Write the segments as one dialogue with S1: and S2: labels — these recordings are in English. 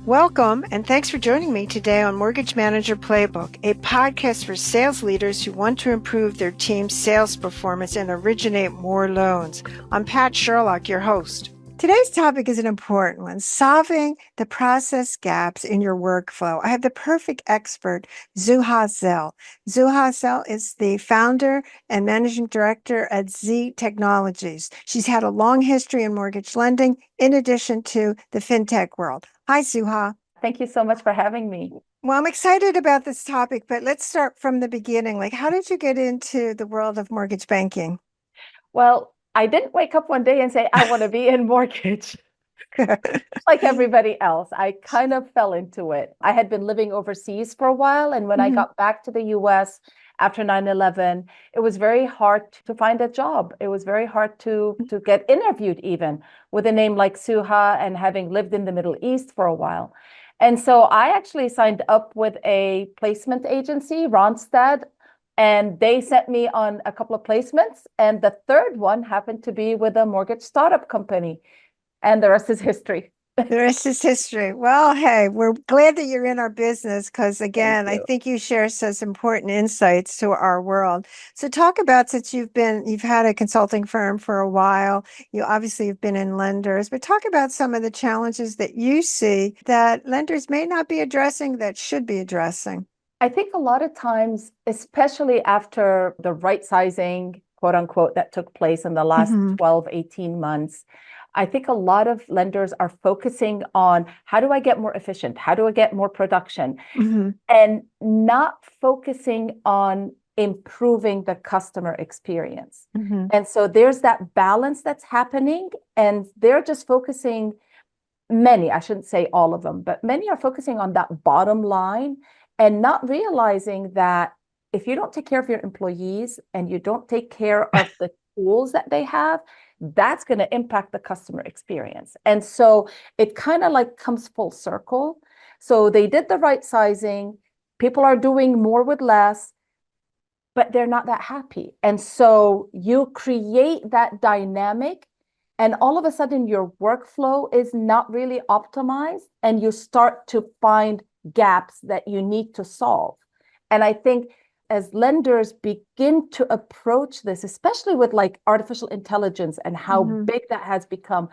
S1: Welcome, and thanks for joining me today on Mortgage Manager Playbook, a podcast for sales leaders who want to improve their team's sales performance and originate more loans. I'm Pat Sherlock, your host. Today's topic is an important one, solving the process gaps in your workflow. I have the perfect expert, Suha Zehl. Suha Zehl is the founder and managing director at Z Technologies. She's had a long history in mortgage lending, in addition to the fintech world. Hi, Suha.
S2: Thank you so much for having me.
S1: Well, I'm excited about this topic, but let's start from the beginning. Like, how did you get into the world of mortgage banking?
S2: Well, I didn't wake up one day and say, I want to be in mortgage like everybody else. I kind of fell into it. I had been living overseas for a while. And when I got back to the US after 9/11, it was very hard to find a job. It was very hard to get interviewed, even with a name like Suha and having lived in the Middle East for a while. And so I actually signed up with a placement agency, Ronstad, and they sent me on a couple of placements. And the third one happened to be with a mortgage startup company. And the rest is history.
S1: The rest is history. Well, hey, we're glad that you're in our business because, again, I think you share some important insights to our world. So talk about, since you've had a consulting firm for a while, you obviously have been in lenders, but talk about some of the challenges that you see that lenders may not be addressing that should be addressing.
S2: I think a lot of times, especially after the right sizing, quote unquote, that took place in the last 12, 18 months, I think a lot of lenders are focusing on how do I get more efficient? How do I get more production? And not focusing on improving the customer experience. And so there's that balance that's happening, and they're just focusing, many, I shouldn't say all of them, but many are focusing on that bottom line and not realizing that if you don't take care of your employees and you don't take care of the tools that they have, that's going to impact the customer experience. And so it kind of like comes full circle. So they did the right sizing. People are doing more with less, but they're not that happy. And so you create that dynamic, and all of a sudden your workflow is not really optimized, and you start to find gaps that you need to solve. And I think as lenders begin to approach this, especially with like artificial intelligence and how big that has become,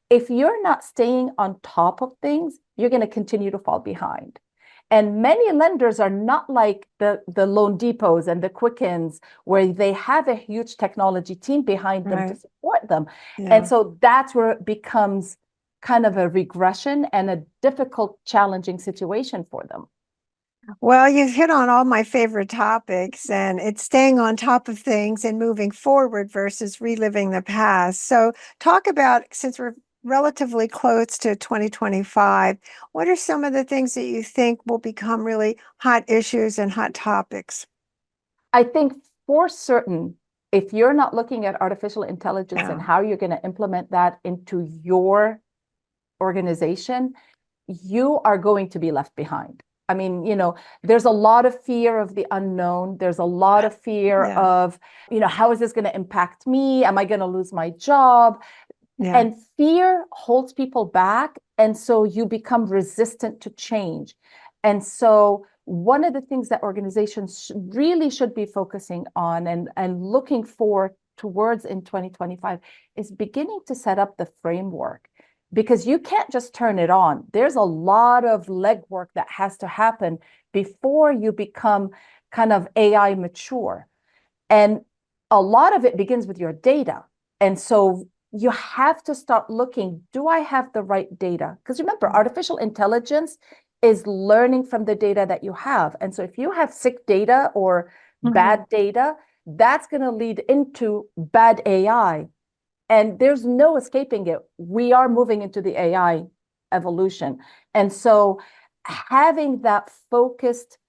S2: if you're not staying on top of things, you're going to continue to fall behind. And many lenders are not like the Loan Depots and the Quickens, where they have a huge technology team behind them to support them. And so that's where it becomes kind of a regression and a difficult, challenging situation for them.
S1: Well, you've hit on all my favorite topics, and it's staying on top of things and moving forward versus reliving the past. So talk about, since we're relatively close to 2025, what are some of the things that you think will become really hot issues and hot topics?
S2: I think for certain, if you're not looking at artificial intelligence and how you're going to implement that into your organization, you are going to be left behind. I mean, there's a lot of fear of the unknown. There's a lot of fear of, how is this going to impact me? Am I going to lose my job? And fear holds people back. And so you become resistant to change. And so one of the things that organizations really should be focusing on and looking forward towards in 2025 is beginning to set up the framework. Because you can't just turn it on. There's a lot of legwork that has to happen before you become kind of AI mature. And a lot of it begins with your data. And so you have to start looking, do I have the right data? Because remember, artificial intelligence is learning from the data that you have. And so if you have sick data or bad data, that's going to lead into bad AI. And there's no escaping it. We are moving into the AI evolution. And so having that focused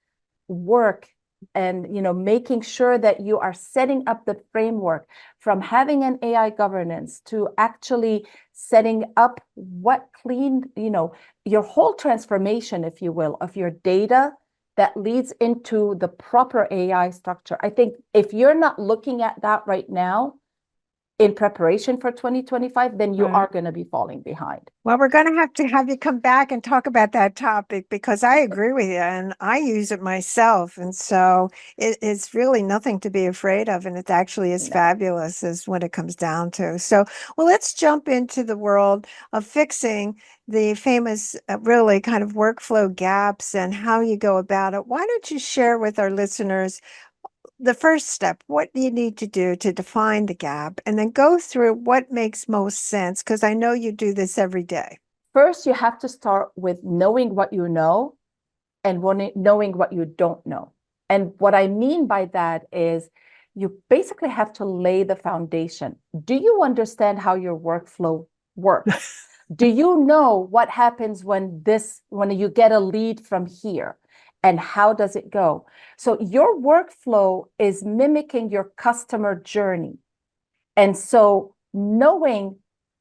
S2: work and making sure that you are setting up the framework, from having an AI governance to actually setting up your whole transformation, if you will, of your data that leads into the proper AI structure. I think if you're not looking at that right now, in preparation for 2025, then you are going to be falling behind.
S1: Well, we're going to have you come back and talk about that topic because I agree with you and I use it myself. And so it's really nothing to be afraid of. And it actually is fabulous is what it comes down to. So, well, let's jump into the world of fixing the famous, really kind of workflow gaps and how you go about it. Why don't you share with our listeners the first step, what do you need to do to define the gap, and then go through what makes most sense? Because I know you do this every day.
S2: First, you have to start with knowing what you know and knowing what you don't know. And what I mean by that is you basically have to lay the foundation. Do you understand how your workflow works? Do you know what happens when you get a lead from here? And how does it go? So your workflow is mimicking your customer journey. And so knowing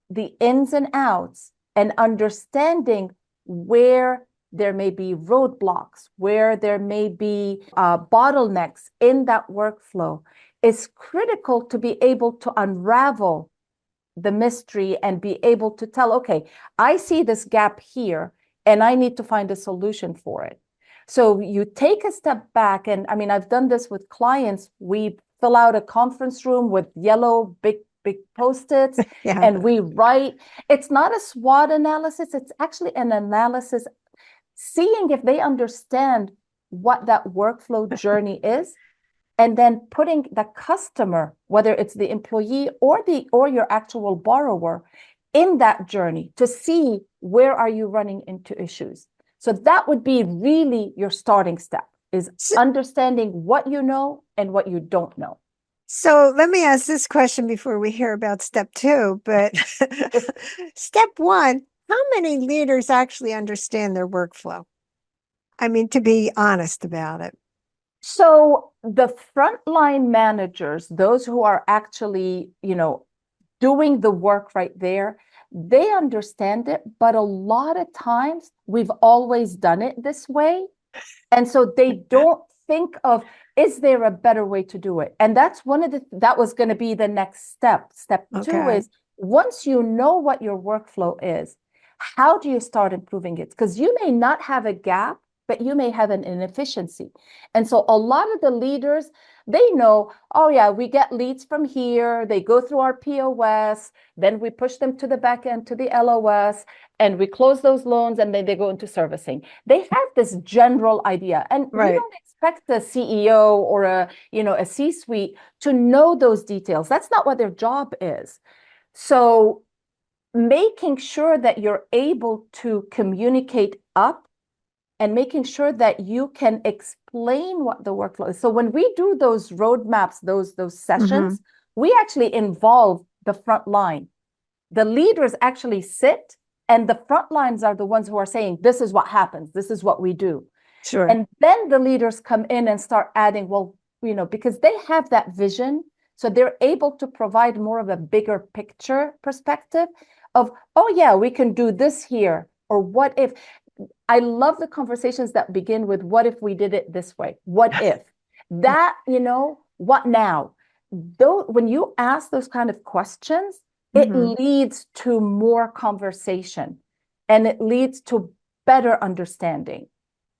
S2: the ins and outs and understanding where there may be roadblocks, where there may be bottlenecks in that workflow is critical to be able to unravel the mystery and be able to tell, okay, I see this gap here and I need to find a solution for it. So you take a step back, and I mean, I've done this with clients. We fill out a conference room with yellow, big Post-its, and we write. It's not a SWOT analysis. It's actually an analysis, seeing if they understand what that workflow journey is, and then putting the customer, whether it's the employee or your actual borrower, in that journey to see where are you running into issues. So that would be really your starting step, is understanding what you know and what you don't know.
S1: So let me ask this question before we hear about step 2, but step 1, how many leaders actually understand their workflow? I mean, to be honest about it.
S2: So the frontline managers, those who are actually, doing the work right there, they understand it, but a lot of times we've always done it this way. And so they don't think of, is there a better way to do it? And that's that was going to be the next step. Step 2 is, once you know what your workflow is, how do you start improving it? Because you may not have a gap, but you may have an inefficiency. And so a lot of the leaders, they know, oh yeah, we get leads from here, they go through our POS, then we push them to the back end, to the LOS, and we close those loans, and then they go into servicing. They have this general idea, and you don't expect a CEO or a C-suite to know those details. That's not what their job is. So making sure that you're able to communicate up and making sure that you can explain what the workflow is. So when we do those roadmaps, those sessions, we actually involve the front line. The leaders actually sit, and the front lines are the ones who are saying, this is what happens, this is what we do.
S1: Sure.
S2: And then the leaders come in and start adding, well, because they have that vision, so they're able to provide more of a bigger picture perspective of, oh yeah, we can do this here, or what if. I love the conversations that begin with, what if we did it this way? What if? That, what now? Though, when you ask those kind of questions, it leads to more conversation, and it leads to better understanding.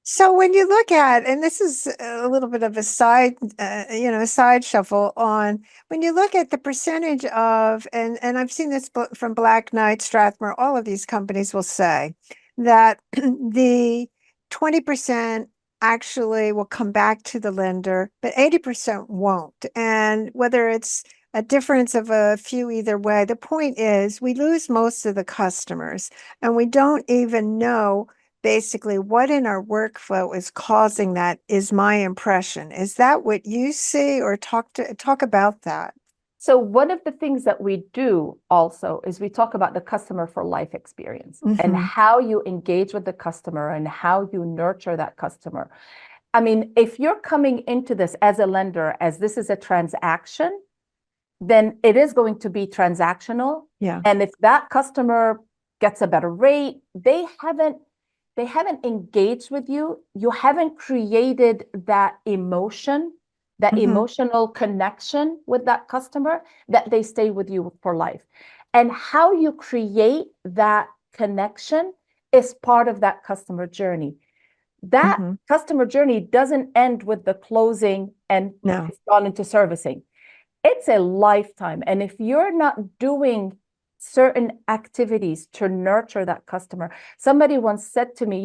S1: So when you look at, and this is a little bit of a side shuffle on, when you look at the percentage of, and I've seen this from Black Knight, Strathmore, all of these companies will say that the 20% actually will come back to the lender, but 80% won't. And whether it's a difference of a few either way, the point is we lose most of the customers, and we don't even know basically what in our workflow is causing that, is my impression. Is that what you see? Or talk about that?
S2: So one of the things that we do also is we talk about the customer for life experience and how you engage with the customer and how you nurture that customer. I mean, if you're coming into this as a lender, as this is a transaction, then it is going to be transactional.
S1: Yeah.
S2: And if that customer gets a better rate, they haven't engaged with you, you haven't created that emotion that
S1: Mm-hmm.
S2: emotional connection with that customer, that they stay with you for life. And how you create that connection is part of that customer journey. That
S1: Mm-hmm.
S2: customer journey doesn't end with the closing and
S1: No.
S2: it's gone into servicing. It's a lifetime. And if you're not doing certain activities to nurture that customer, somebody once said to me,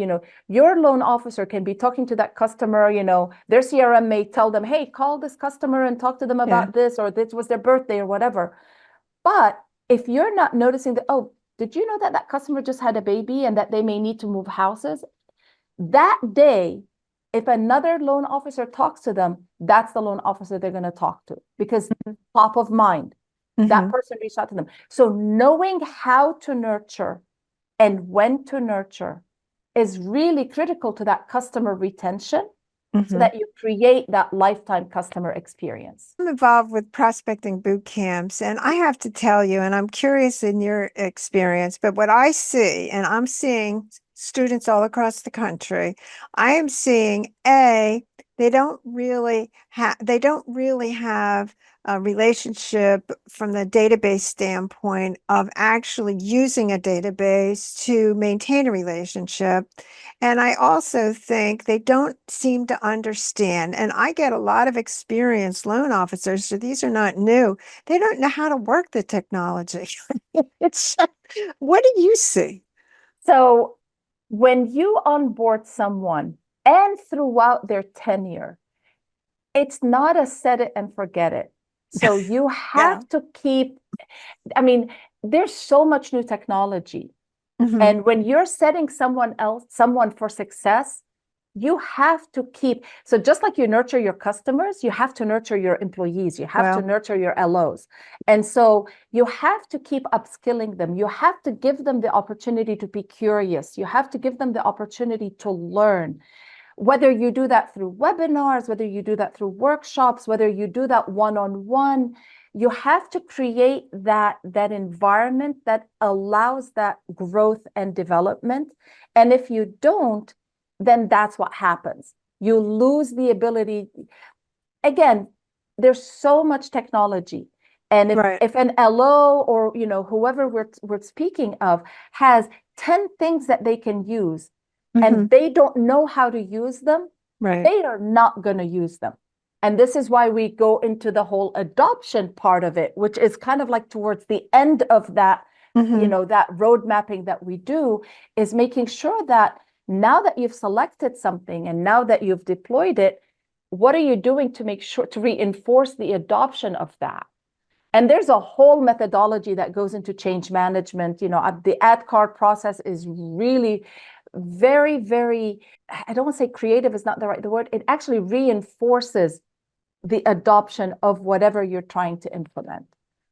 S2: your loan officer can be talking to that customer, their CRM may tell them, hey, call this customer and talk to them about this, or this was their birthday or whatever. But if you're not noticing that, oh, did you know that that customer just had a baby and that they may need to move houses? That day, if another loan officer talks to them, that's the loan officer they're going to talk to, because top of mind, that person reached out to them. So knowing how to nurture and when to nurture is really critical to that customer retention, so that you create that lifetime customer experience.
S1: I'm involved with prospecting boot camps, and I have to tell you, and I'm curious in your experience, but what I see, and I'm seeing students all across the country, I am seeing they don't really have a relationship from the database standpoint of actually using a database to maintain a relationship. And I also think they don't seem to understand. And I get a lot of experienced loan officers, so these are not new. They don't know how to work the technology. It's what do you see?
S2: So when you onboard someone and throughout their tenure, it's not a set it and forget it. So you have to keep, there's so much new technology. And when you're setting someone for success, you have to keep, so just like you nurture your customers, you have to nurture your employees, you have to nurture your LOs. And so you have to keep upskilling them. You have to give them the opportunity to be curious. You have to give them the opportunity to learn. Whether you do that through webinars, whether you do that through workshops, whether you do that one-on-one, you have to create that environment that allows that growth and development. And if you don't, then that's what happens. You lose the ability. Again, there's so much technology. And if an LO or whoever we're speaking of has 10 things that they can use, and they don't know how to use them, they are not going to use them. And this is why we go into the whole adoption part of it, which is kind of like towards the end of that, that road mapping that we do, is making sure that now that you've selected something and now that you've deployed it, what are you doing to make sure to reinforce the adoption of that? And there's a whole methodology that goes into change management. The ad card process is really very, very, I don't want to say creative is not the right word. It actually reinforces the adoption of whatever you're trying to implement.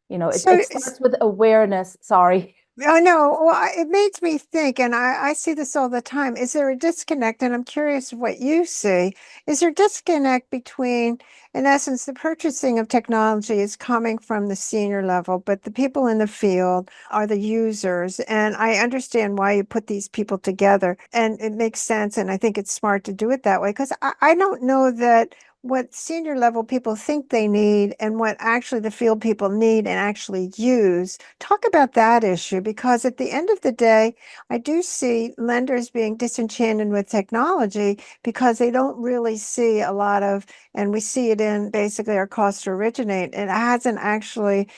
S2: It starts with awareness. Sorry.
S1: I know. Well, it makes me think, and I see this all the time. Is there a disconnect? And I'm curious what you see. Is there a disconnect between, in essence, the purchasing of technology is coming from the senior level, but the people in the field are the users. And I understand why you put these people together, and it makes sense. And I think it's smart to do it that way, because I don't know that what senior level people think they need and what actually the field people need and actually use. Talk about that issue, because at the end of the day, I do see lenders being disenchanted with technology because they don't really see a lot of, and we see it in basically our cost to originate. It hasn't actually,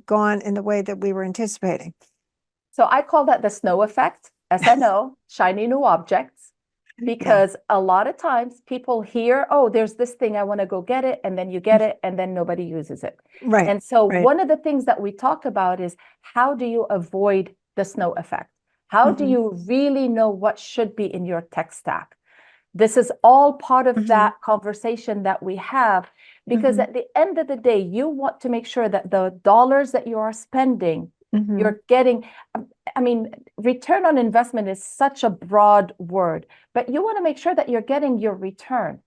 S1: gone in the way that we were anticipating.
S2: So I call that the snow effect, SNO, shiny new objects. Because a lot of times people hear, oh, there's this thing, I want to go get it. And then you get it, and then nobody uses it.
S1: Right.
S2: And so one of the things that we talk about is, how do you avoid the snow effect? How do you really know what should be in your tech stack? This is all part of that conversation that we have, because at the end of the day, you want to make sure that the dollars that you are spending, you're getting, return on investment is such a broad word, but you want to make sure that you're getting your return.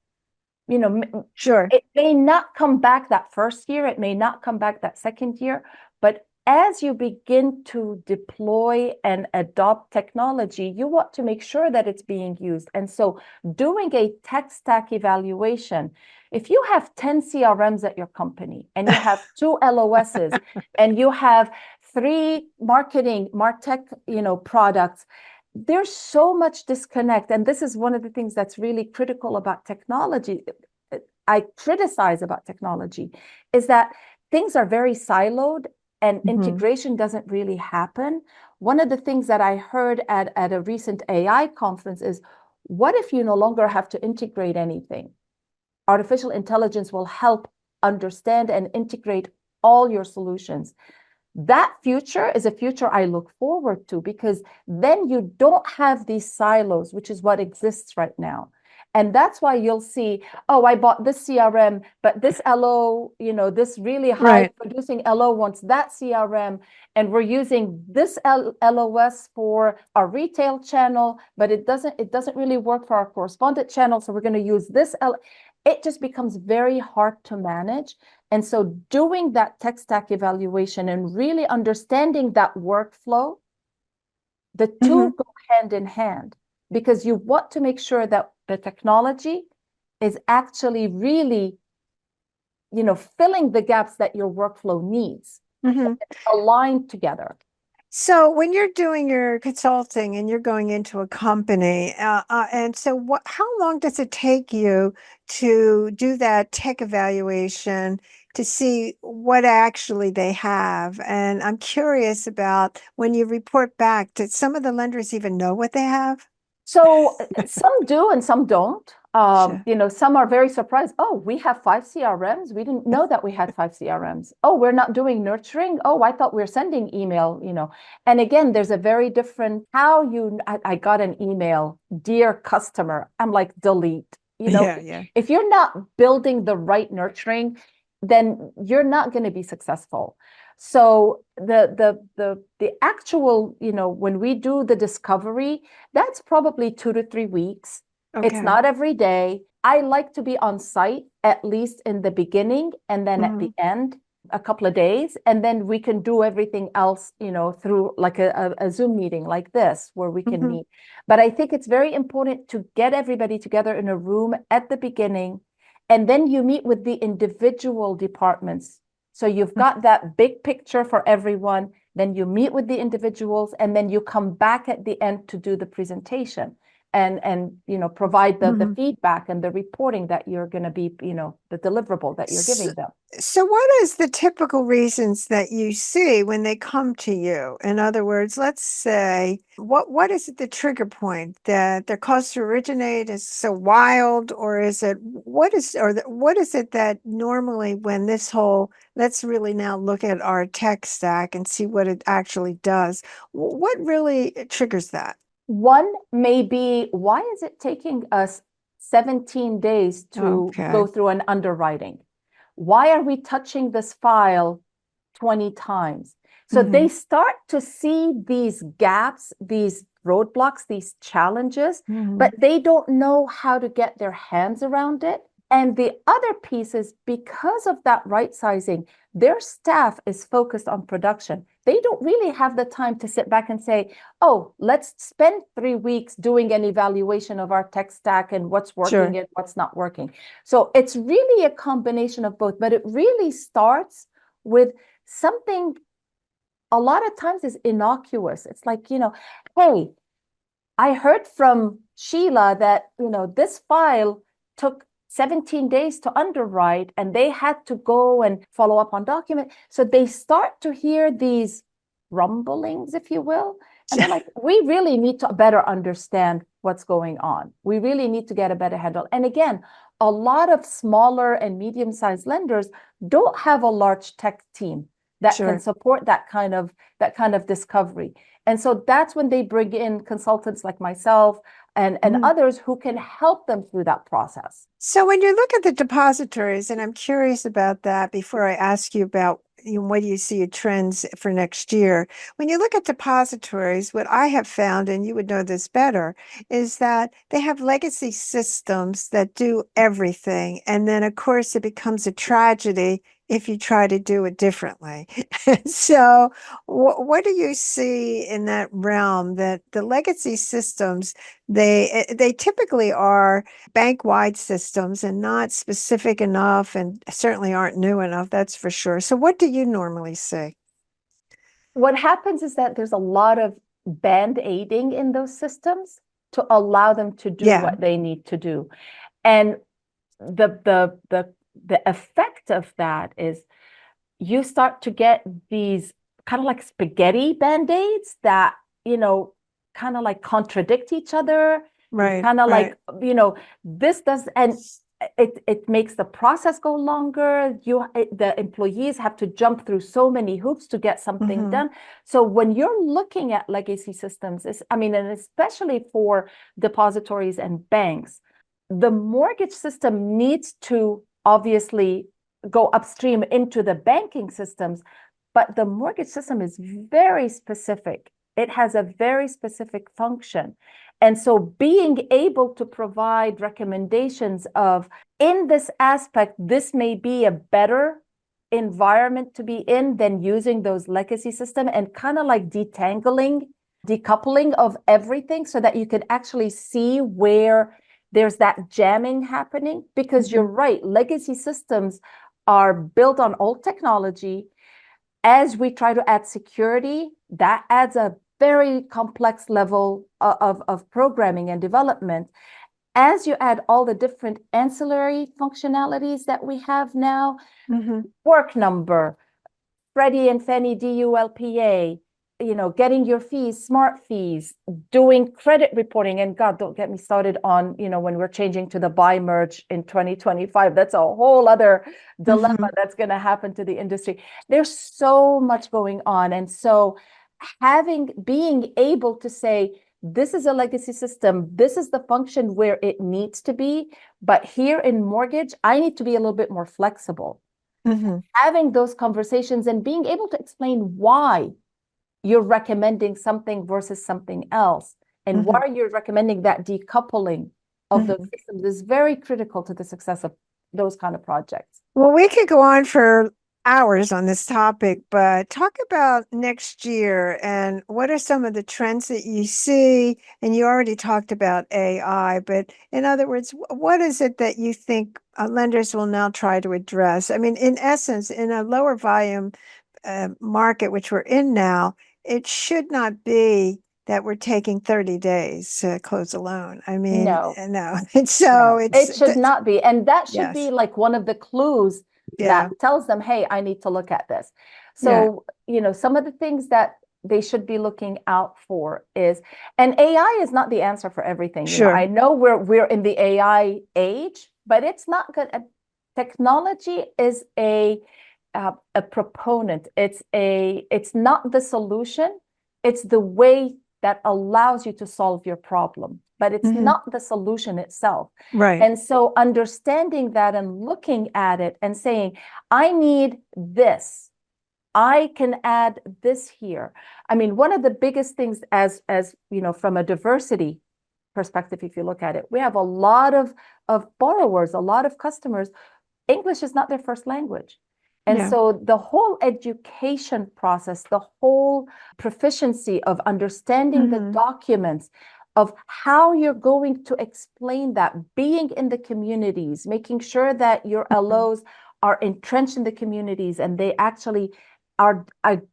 S1: Sure.
S2: It may not come back that first year, it may not come back that second year, but as you begin to deploy and adopt technology, you want to make sure that it's being used. And so doing a tech stack evaluation, if you have 10 CRMs at your company and you have 2 LOSs and you have 3 MarTech, products, there's so much disconnect. And this is one of the things that's really critical about technology. I criticize about technology is that things are very siloed and integration doesn't really happen. One of the things that I heard at a recent AI conference is, what if you no longer have to integrate anything? Artificial intelligence will help understand and integrate all your solutions. That future is a future I look forward to, because then you don't have these silos, which is what exists right now. And that's why you'll see, oh, I bought this CRM, but this LO, this really high producing LO wants that CRM. And we're using this LOS for our retail channel, but it doesn't really work for our correspondent channel. So we're going to use this. It just becomes very hard to manage. And so doing that tech stack evaluation and really understanding that workflow, the two go hand in hand, because you want to make sure that the technology is actually really, filling the gaps that your workflow needs, aligned together.
S1: So when you're doing your consulting and you're going into a company, and so how long does it take you to do that tech evaluation to see what actually they have? And I'm curious about, when you report back, did some of the lenders even know what they have?
S2: So some do and some don't.
S1: Sure.
S2: Some are very surprised. Oh, we have 5 CRMs. We didn't know that we had 5 CRMs. Oh, we're not doing nurturing. Oh, I thought we were sending email, And again, there's a very different I got an email, dear customer. I'm like, delete. If you're not building the right nurturing, then you're not going to be successful. So the actual, when we do the discovery, that's probably 2 to 3 weeks.
S1: Okay.
S2: It's not every day. I like to be on site, at least in the beginning, and then at the end, a couple of days. And then we can do everything else, through like a Zoom meeting like this, where we can meet. But I think it's very important to get everybody together in a room at the beginning, and then you meet with the individual departments. So you've got that big picture for everyone, then you meet with the individuals, and then you come back at the end to do the presentation and provide the feedback and the reporting that you're going to be, the deliverable that you're giving them.
S1: So what is the typical reasons that you see when they come to you? In other words, let's say, what is it, the trigger point that their cost to originate is so wild, or is it, what is it that normally, when this whole, let's really now look at our tech stack and see what it actually does, what really triggers that?
S2: One may be, why is it taking us 17 days to go through an underwriting? Why are we touching this file 20 times? So they start to see these gaps, these roadblocks, these challenges, but they don't know how to get their hands around it. And the other piece is, because of that right sizing, their staff is focused on production. They don't really have the time to sit back and say, oh, let's spend 3 weeks doing an evaluation of our tech stack and what's working and what's not working. So it's really a combination of both, but it really starts with something a lot of times is innocuous. It's like, hey, I heard from Sheila that, this file took 17 days to underwrite, and they had to go and follow up on document. So they start to hear these rumblings, if you will. And they're like, we really need to better understand what's going on. We really need to get a better handle. And again, a lot of smaller and medium-sized lenders don't have a large tech team that can support that kind of discovery. And so that's when they bring in consultants like myself and others who can help them through that process.
S1: So when you look at the depositories, and I'm curious about that before I ask you about what do you see trends for next year? When you look at depositories, what I have found, and you would know this better, is that they have legacy systems that do everything. And then, of course, it becomes a tragedy if you try to do it differently. So, what do you see in that realm that the legacy systems, they typically are bank-wide systems and not specific enough and certainly aren't new enough, that's for sure. So, what do you normally see?
S2: What happens is that there's a lot of band-aiding in those systems to allow them to do
S1: Yeah,
S2: what they need to do. And the effect of that is you start to get these kind of like spaghetti band-aids that, kind of like contradict each other.
S1: right,
S2: Kind of
S1: right.
S2: like, this does, and it makes the process go longer. The employees have to jump through so many hoops to get something
S1: Hmm.
S2: done. So when you're looking at legacy systems, and especially for depositories and banks, the mortgage system needs to obviously go upstream into the banking systems, but the mortgage system is very specific. It has a very specific function. And so being able to provide recommendations of, in this aspect, this may be a better environment to be in than using those legacy system, and kind of like decoupling of everything so that you can actually see where there's that jamming happening. Because you're right, legacy systems are built on old technology. As we try to add security, that adds a very complex level of programming and development. As you add all the different ancillary functionalities that we have now,
S1: Hmm.
S2: work number, Freddie and Fannie DULPA, getting your fees, smart fees, doing credit reporting. And God, don't get me started on, when we're changing to the buy merge in 2025, that's a whole other
S1: Hmm.
S2: dilemma that's going to happen to the industry. There's so much going on. And so being able to say, this is a legacy system, this is the function where it needs to be, but here in mortgage, I need to be a little bit more flexible.
S1: Hmm.
S2: Having those conversations and being able to explain why you're recommending something versus something else, and
S1: Hmm.
S2: why you're recommending that decoupling of those
S1: Hmm.
S2: systems is very critical to the success of those kind of projects.
S1: Well, we could go on for hours on this topic, but talk about next year and what are some of the trends that you see? And you already talked about AI, but in other words, what is it that you think lenders will now try to address? I mean, in essence, in a lower volume market, which we're in now, it should not be that we're taking 30 days to close a loan. I mean,
S2: No,
S1: no. And so
S2: no,
S1: it's,
S2: it should not be. And that should be
S1: yes,
S2: like one of the clues that
S1: yeah,
S2: tells them, hey, I need to look at this.
S1: yeah,
S2: So, some of the things that they should be looking out for is, and AI is not the answer for everything. I
S1: sure.
S2: know we're in the AI age, but it's not good. Technology is a proponent. It's not the solution. It's the way that allows you to solve your problem, but it's
S1: Hmm.
S2: not the solution itself.
S1: Right.
S2: And so understanding that and looking at it and saying, I need this. I can add this here. I mean, one of the biggest things, as from a diversity perspective, if you look at it, we have a lot of borrowers, a lot of customers. English is not their first language. And
S1: Yeah.
S2: so the whole education process, the whole proficiency of understanding the
S1: Hmm.
S2: documents, of how you're going to explain that, being in the communities, making sure that your
S1: Hmm.
S2: LOs are entrenched in the communities and they actually are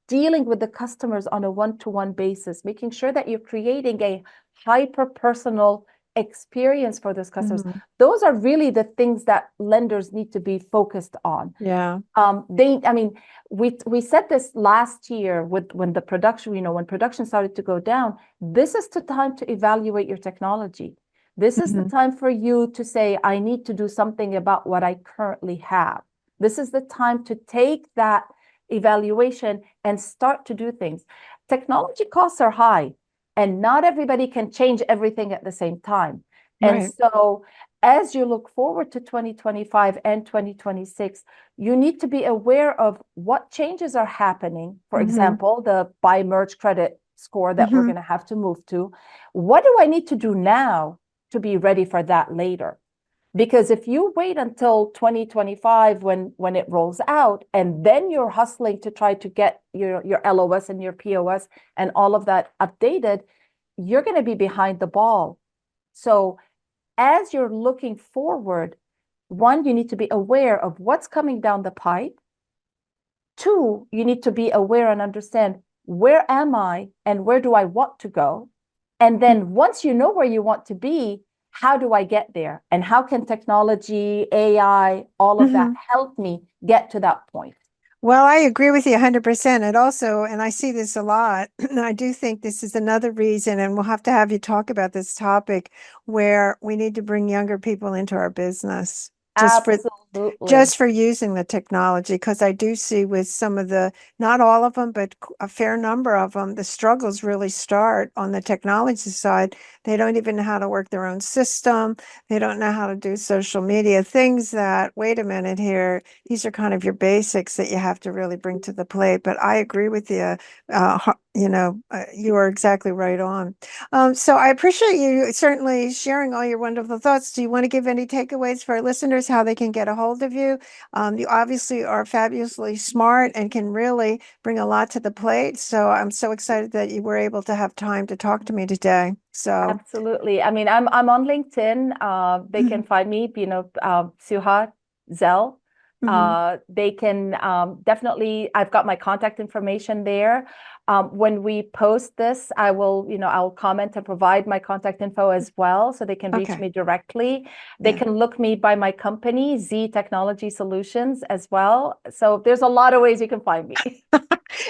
S2: dealing with the customers on a one-to-one basis, making sure that you're creating a hyper-personal experience for those customers.
S1: Hmm.
S2: Those are really the things that lenders need to be focused on.
S1: Yeah.
S2: I mean, we said this last year when the production, when production started to go down. This is the time to evaluate your technology. This is the
S1: Hmm.
S2: time for you to say, I need to do something about what I currently have. This is the time to take that evaluation and start to do things. Technology costs are high, and not everybody can change everything at the same time. And
S1: Right.
S2: so as you look forward to 2025 and 2026, you need to be aware of what changes are happening. For
S1: Hmm.
S2: example, the buy merge credit score that we're
S1: Hmm.
S2: going to have to move to. What do I need to do now to be ready for that later? Because if you wait until 2025 when it rolls out, and then you're hustling to try to get your LOS and your POS and all of that updated, you're going to be behind the ball. So as you're looking forward, one, you need to be aware of what's coming down the pipe. Two, you need to be aware and understand, where am I and where do I want to go? And then once you know where you want to be, how do I get there? And how can technology, AI, all of that help me get to that point?
S1: Well, I agree with you 100%. And I see this a lot, and I do think this is another reason, and we'll have to have you talk about this topic, where we need to bring younger people into our business. Just for using the technology, because I do see with some of not all of them, but a fair number of them, the struggles really start on the technology side. They don't even know how to work their own system. They don't know how to do social media, things that, wait a minute here, these are kind of your basics that you have to really bring to the plate. But I agree with you. You are exactly right on. So I appreciate you certainly sharing all your wonderful thoughts. Do you want to give any takeaways for our listeners, how they can get a hold of you? You obviously are fabulously smart and can really bring a lot to the plate. So I'm so excited that you were able to have time to talk to me today. So
S2: absolutely. I mean, I'm on LinkedIn. They can find me, Suha Zehl. They can definitely, I've got my contact information there. When we post this, I'll comment and provide my contact info as well, so they can reach me directly. They can look me by my company, Z Technology Solutions, as well. So there's a lot of ways you can find me.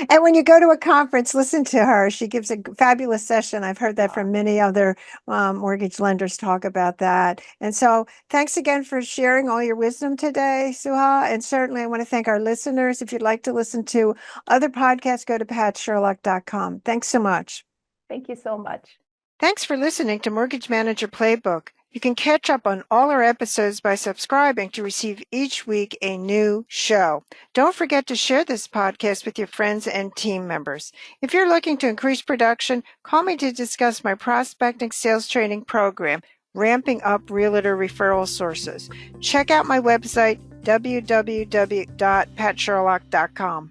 S1: And when you go to a conference, listen to her. She gives a fabulous session. I've heard that from many other mortgage lenders talk about that. And so thanks again for sharing all your wisdom today, Suha. And certainly I want to thank our listeners. If you'd like to listen to other podcasts, go to patsherlock.com. Thanks so much.
S2: Thank you so much.
S1: Thanks for listening to Mortgage Manager Playbook. You can catch up on all our episodes by subscribing to receive each week a new show. Don't forget to share this podcast with your friends and team members. If you're looking to increase production, call me to discuss my prospecting sales training program, Ramping Up Realtor Referral Sources. Check out my website, www.patsherlock.com.